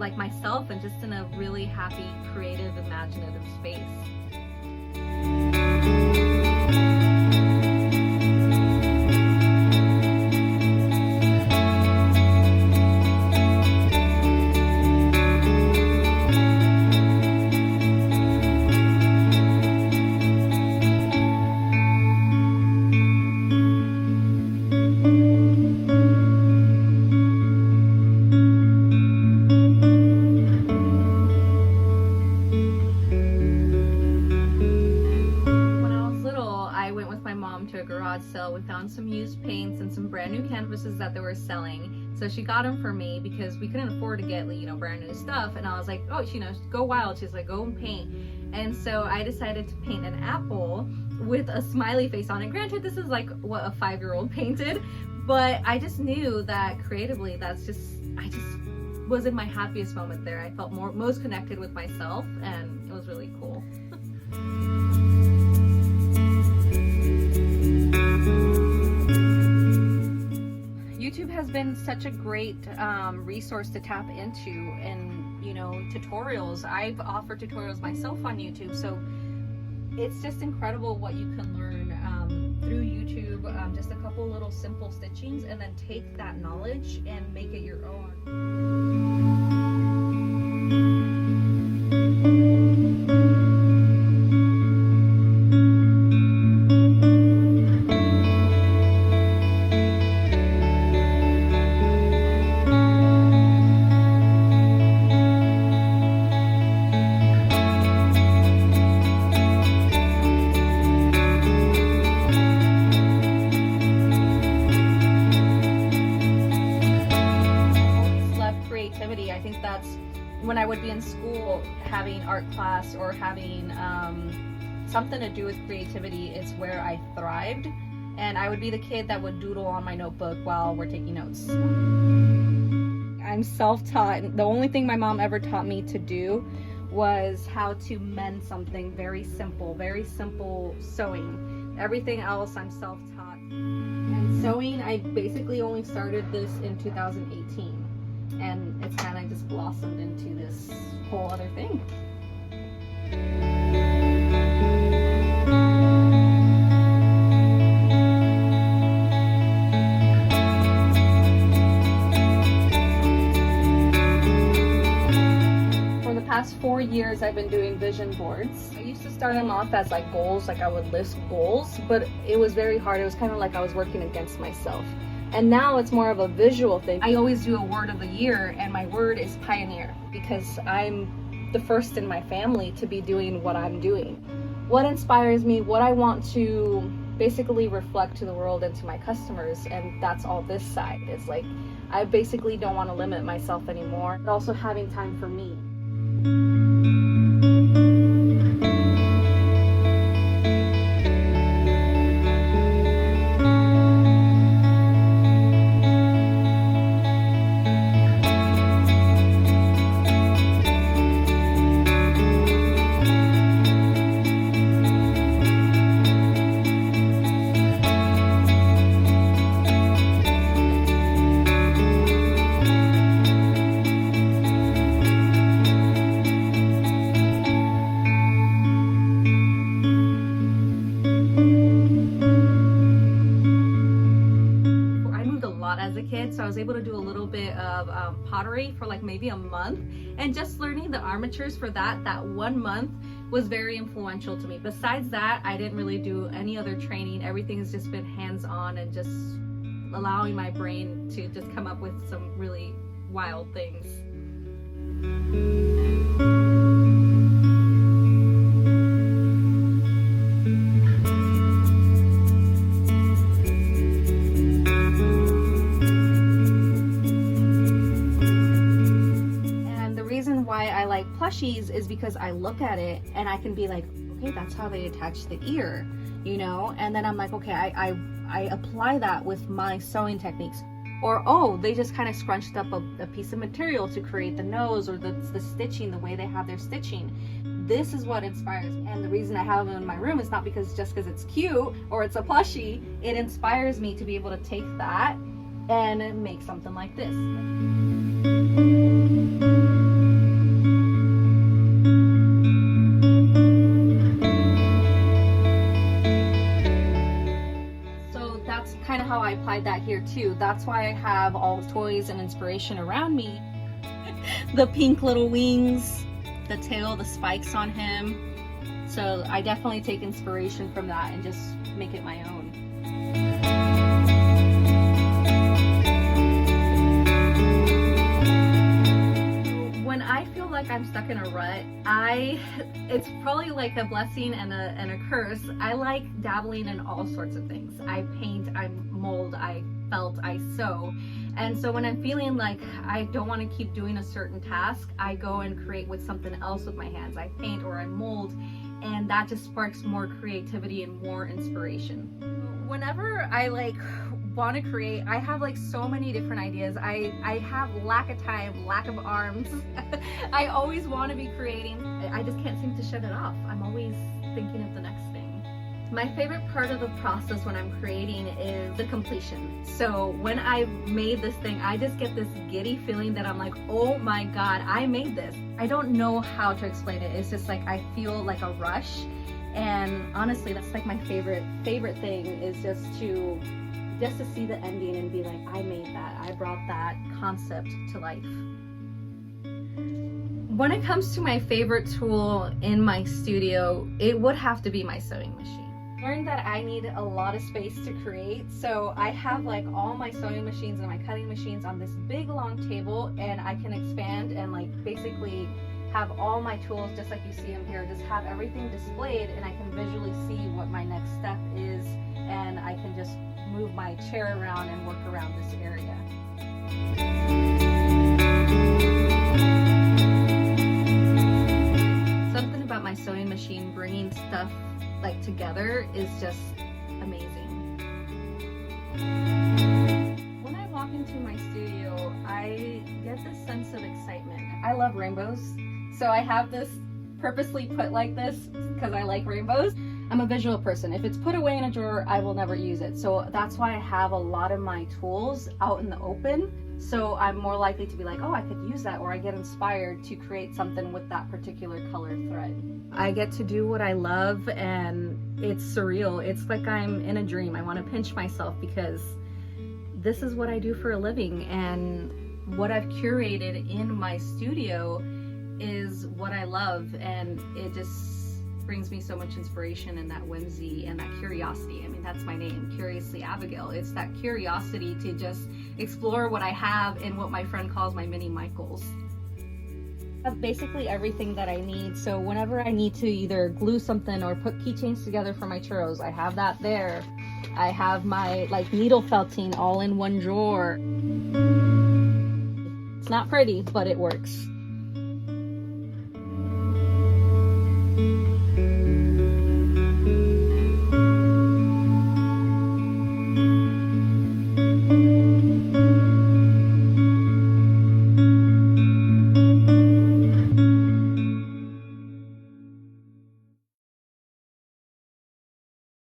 like myself and just in a really happy, creative, imaginative space. To a garage sale. We found some used paints and some brand new canvases that they were selling, so she got them for me because we couldn't afford to get, you know, brand new stuff. And I was like, oh, you know, go wild. She's like, go and paint. And so I decided to paint an apple with a smiley face on it. Granted, this is like what a 5-year-old painted, but I just knew that creatively, I just was in my happiest moment there. I felt most connected with myself, and it was really cool. YouTube has been such a great resource to tap into, and you know, tutorials. I've offered tutorials myself on YouTube, so it's just incredible what you can learn through YouTube. Just a couple little simple stitchings, and then take that knowledge and make it your own. I think that's when I would be in school having art class or having something to do with creativity is where I thrived, and I would be the kid that would doodle on my notebook while we're taking notes. I'm self-taught. The only thing my mom ever taught me to do was how to mend something very simple sewing. Everything else I'm self-taught. And sewing, I basically only started this in 2018. And it's kind of just blossomed into this whole other thing. For the past 4 years, I've been doing vision boards. I used to start them off as like goals, like I would list goals, but it was very hard. It was kind of like I was working against myself. And now it's more of a visual thing. I always do a word of the year, and my word is pioneer, because I'm the first in my family to be doing what I'm doing. What inspires me, what I want to basically reflect to the world and to my customers, and that's all this side. It's like, I basically don't want to limit myself anymore, but also having time for me. As a kid, so I was able to do a little bit of pottery for like maybe a month, and just learning the armatures for that 1 month was very influential to me. Besides that, I didn't really do any other training. Everything has just been hands-on and just allowing my brain to just come up with some really wild things. Why I like plushies is because I look at it and I can be like, okay, that's how they attach the ear, you know? And then I'm like, okay, I apply that with my sewing techniques. Or, oh, they just kind of scrunched up a piece of material to create the nose, or the stitching, the way they have their stitching. This is what inspires me. And the reason I have them in my room is not because it's cute or it's a plushie. It inspires me to be able to take that and make something like this. applied that here too. That's why I have all the toys and inspiration around me. The pink little wings, the tail, the spikes on him. So I definitely take inspiration from that and just make it my own. When I feel like I'm stuck in a rut, it's probably like a blessing and a curse. I like dabbling in all sorts of things. I paint, I mold, I felt, I sew. And so when I'm feeling like I don't want to keep doing a certain task, I go and create with something else with my hands. I paint or I mold, and that just sparks more creativity and more inspiration. Whenever I want to create, I have so many different ideas. I have lack of time, lack of arms. I always want to be creating. I just can't seem to shut it off. I'm always thinking of the next thing. My favorite part of the process when I'm creating is the completion. So when I made this thing, I just get this giddy feeling that I'm like, oh my God, I made this. I don't know how to explain it. It's just I feel like a rush. And honestly, that's my favorite thing is just to see the ending and be like, I made that. I brought that concept to life. When it comes to my favorite tool in my studio, it would have to be my sewing machine. I learned that I need a lot of space to create, so I have all my sewing machines and my cutting machines on this big long table, and I can expand and basically have all my tools just like you see them here, just have everything displayed, and I can visually see what my next step is, and I can just move my chair around and work around this area. Something about my sewing machine bringing stuff together is just amazing. When I walk into my studio, I get this sense of excitement. I love rainbows, so I have this purposely put like this because I like rainbows. I'm a visual person. If it's put away in a drawer, I will never use it. So that's why I have a lot of my tools out in the open. So I'm more likely to be like, oh, I could use that, or I get inspired to create something with that particular color thread. I get to do what I love, and it's surreal. It's like I'm in a dream. I want to pinch myself because this is what I do for a living, and what I've curated in my studio is what I love, and it just brings me so much inspiration and that whimsy and that curiosity. I mean, that's my name, Curiously Abigail. It's that curiosity to just explore what I have in what my friend calls my mini Michaels. I have basically everything that I need, so whenever I need to either glue something or put keychains together for my churros, I have that there. I have my needle felting all in one drawer. It's not pretty, but it works.